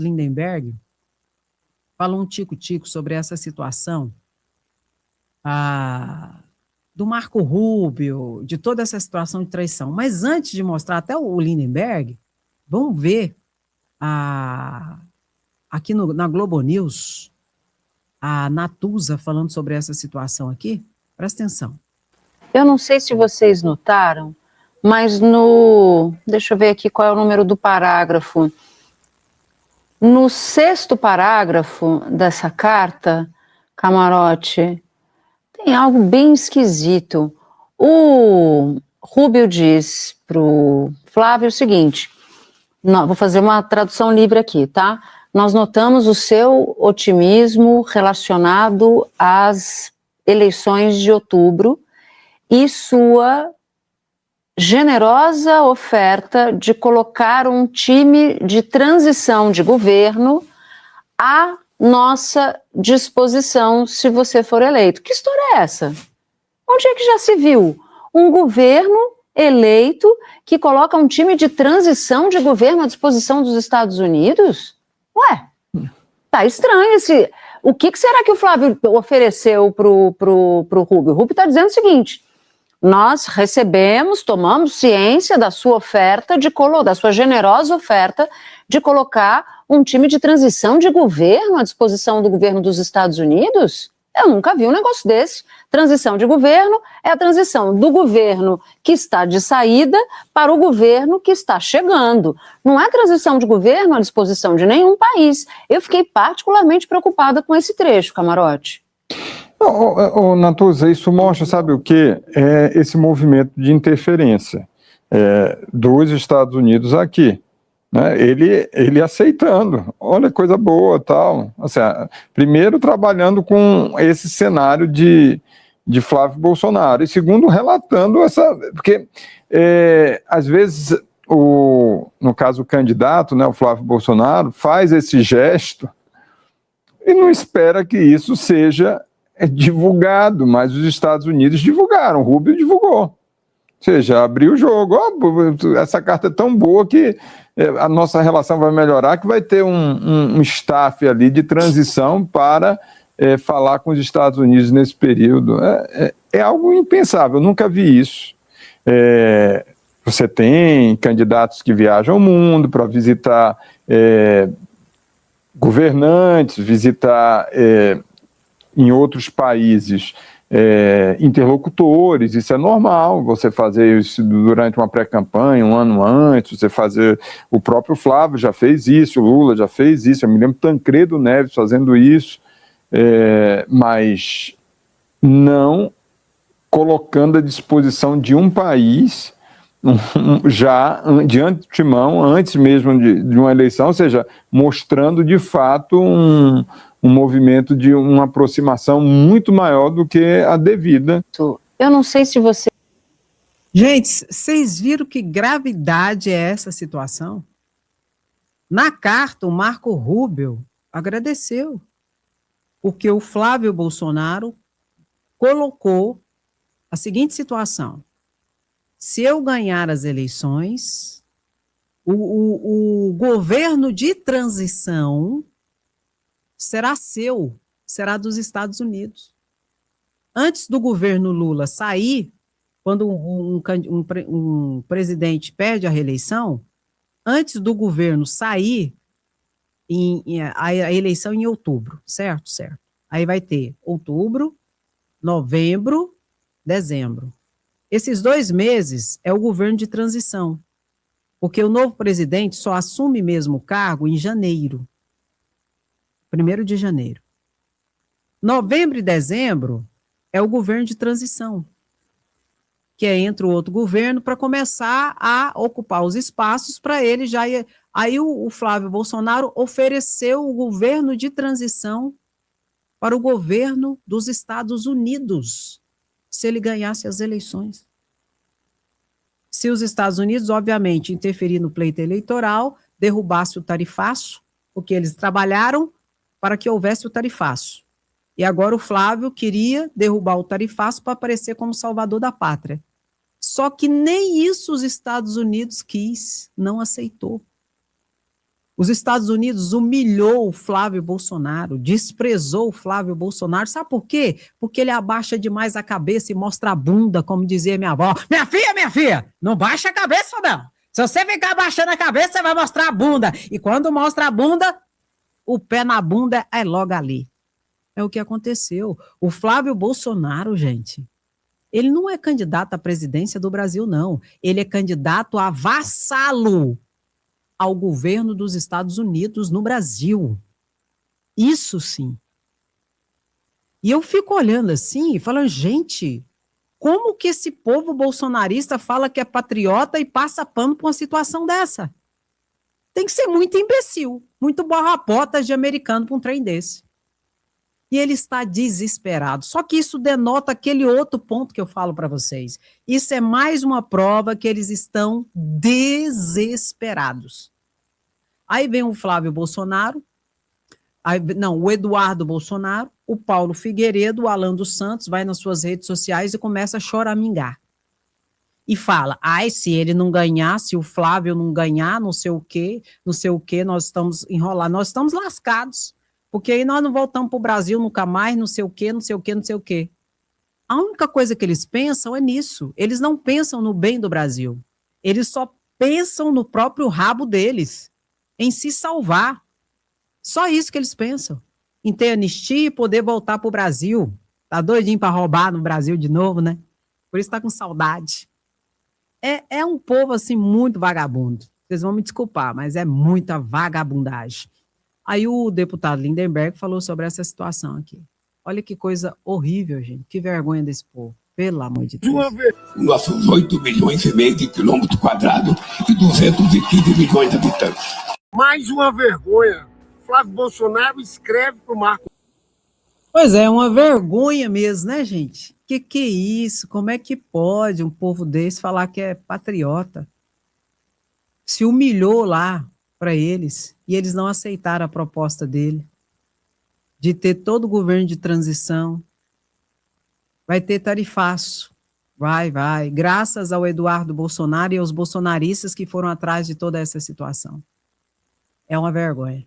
Lindenberg falou um tico-tico sobre essa situação do Marco Rubio, de toda essa situação de traição. Mas antes de mostrar até o Lindenberg, vamos ver aqui na Globo News, a Natuza falando sobre essa situação aqui. Presta atenção. Eu não sei se vocês notaram, mas deixa eu ver aqui qual é o número do parágrafo. No 6º parágrafo dessa carta, Camarote, tem algo bem esquisito. O Rubio diz para o Flávio o seguinte, vou fazer uma tradução livre aqui, tá? Nós notamos o seu otimismo relacionado às eleições de outubro e sua generosa oferta de colocar um time de transição de governo à nossa disposição se você for eleito. Que história é essa? Onde é que já se viu um governo eleito que coloca um time de transição de governo à disposição dos Estados Unidos? Ué, tá estranho esse... O que será que o Flávio ofereceu pro Rubio? O Rubio está dizendo o seguinte... Nós tomamos ciência da sua oferta, da sua generosa oferta de colocar um time de transição de governo à disposição do governo dos Estados Unidos? Eu nunca vi um negócio desse. Transição de governo é a transição do governo que está de saída para o governo que está chegando. Não é transição de governo à disposição de nenhum país. Eu fiquei particularmente preocupada com esse trecho, Camarote. Natuza, isso mostra, sabe o quê? É esse movimento de interferência dos Estados Unidos aqui. Né? Ele aceitando, olha, coisa boa, tal. Assim, primeiro, trabalhando com esse cenário de Flávio Bolsonaro, e segundo, relatando porque às vezes, no caso o candidato, né, o Flávio Bolsonaro, faz esse gesto e não espera que isso seja divulgado, mas os Estados Unidos divulgaram, o Rubio divulgou. Ou seja, abriu o jogo. Essa carta é tão boa que a nossa relação vai melhorar, que vai ter um staff ali de transição para falar com os Estados Unidos nesse período. É algo impensável, eu nunca vi isso. Você tem candidatos que viajam o mundo para visitar governantes, visitar em outros países interlocutores, isso é normal, você fazer isso durante uma pré-campanha, um ano antes, você fazer, o próprio Flávio já fez isso, o Lula já fez isso, eu me lembro Tancredo Neves fazendo isso, mas não colocando à disposição de um país já de antemão, antes mesmo de uma eleição, ou seja, mostrando de fato um movimento de uma aproximação muito maior do que a devida. Eu não sei se você... Gente, vocês viram que gravidade é essa situação? Na carta, o Marco Rubio agradeceu, porque o Flávio Bolsonaro colocou a seguinte situação: se eu ganhar as eleições, o governo de transição será seu, será dos Estados Unidos. Antes do governo Lula sair, quando um presidente perde a reeleição, antes do governo sair, a eleição em outubro, certo? Certo. Aí vai ter outubro, novembro, dezembro. Esses 2 meses é o governo de transição, porque o novo presidente só assume mesmo o cargo em janeiro. 1º de janeiro. Novembro e dezembro é o governo de transição, que é entre o outro governo para começar a ocupar os espaços para ele já... Aí o Flávio Bolsonaro ofereceu o governo de transição para o governo dos Estados Unidos, se ele ganhasse as eleições. Se os Estados Unidos, obviamente, interferir no pleito eleitoral, derrubasse o tarifaço, porque eles trabalharam para que houvesse o tarifaço. E agora o Flávio queria derrubar o tarifaço para aparecer como salvador da pátria. Só que nem isso os Estados Unidos quis, não aceitou. Os Estados Unidos humilhou o Flávio Bolsonaro, desprezou o Flávio Bolsonaro. Sabe por quê? Porque ele abaixa demais a cabeça e mostra a bunda, como dizia minha avó. Minha filha, não baixa a cabeça, não. Se você ficar abaixando a cabeça, você vai mostrar a bunda. E quando mostra a bunda, o pé na bunda é logo ali. É o que aconteceu. O Flávio Bolsonaro, gente, ele não é candidato à presidência do Brasil, não. Ele é candidato a vassalo ao governo dos Estados Unidos no Brasil. Isso sim. E eu fico olhando assim e falando, gente, como que esse povo bolsonarista fala que é patriota e passa pano por uma situação dessa? Tem que ser muito imbecil, muito borra-potas de americano para um trem desse. E ele está desesperado. Só que isso denota aquele outro ponto que eu falo para vocês. Isso é mais uma prova que eles estão desesperados. Aí vem o Flávio Bolsonaro, o Eduardo Bolsonaro, o Paulo Figueiredo, o Alan dos Santos, vai nas suas redes sociais e começa a choramingar. E fala, se ele não ganhar, se o Flávio não ganhar, não sei o quê, nós estamos enrolados, nós estamos lascados. Porque aí nós não voltamos para o Brasil nunca mais, não sei o quê. A única coisa que eles pensam é nisso. Eles não pensam no bem do Brasil. Eles só pensam no próprio rabo deles, em se salvar. Só isso que eles pensam. Em ter anistia e poder voltar para o Brasil. Tá doidinho para roubar no Brasil de novo, né? Por isso tá com saudade. É um povo, assim, muito vagabundo. Vocês vão me desculpar, mas é muita vagabundagem. Aí o deputado Lindenberg falou sobre essa situação aqui. Olha que coisa horrível, gente. Que vergonha desse povo. Pelo amor de Deus. Nossos 8 milhões e meio de quilômetros quadrados e 215 milhões de habitantes. Mais uma vergonha. Flávio Bolsonaro escreve para o Marco. Pois é uma vergonha mesmo, né, gente? Que é isso? Como é que pode um povo desse falar que é patriota? Se humilhou lá para eles e eles não aceitaram a proposta dele de ter todo o governo de transição. Vai ter tarifaço. Vai. Graças ao Eduardo Bolsonaro e aos bolsonaristas que foram atrás de toda essa situação. É uma vergonha.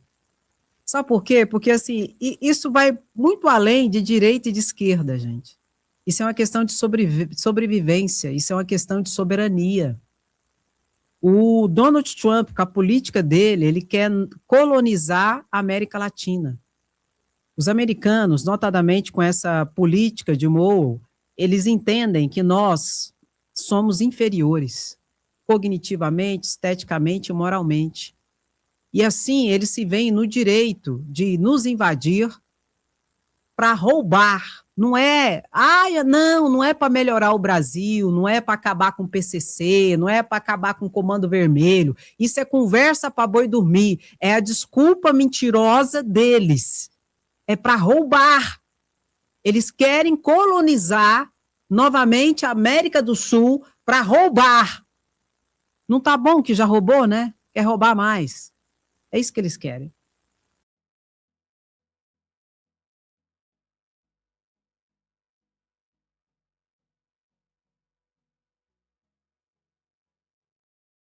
Sabe por quê? Porque, assim, isso vai muito além de direita e de esquerda, gente. Isso é uma questão de sobrevivência, isso é uma questão de soberania. O Donald Trump, com a política dele, ele quer colonizar a América Latina. Os americanos, notadamente com essa política de Mao, eles entendem que nós somos inferiores, cognitivamente, esteticamente e moralmente. E assim, eles se veem no direito de nos invadir para roubar. Não é para melhorar o Brasil, não é para acabar com o PCC, não é para acabar com o Comando Vermelho. Isso é conversa para boi dormir. É a desculpa mentirosa deles. É para roubar. Eles querem colonizar novamente a América do Sul para roubar. Não tá bom que já roubou, né? Quer roubar mais. É isso que eles querem.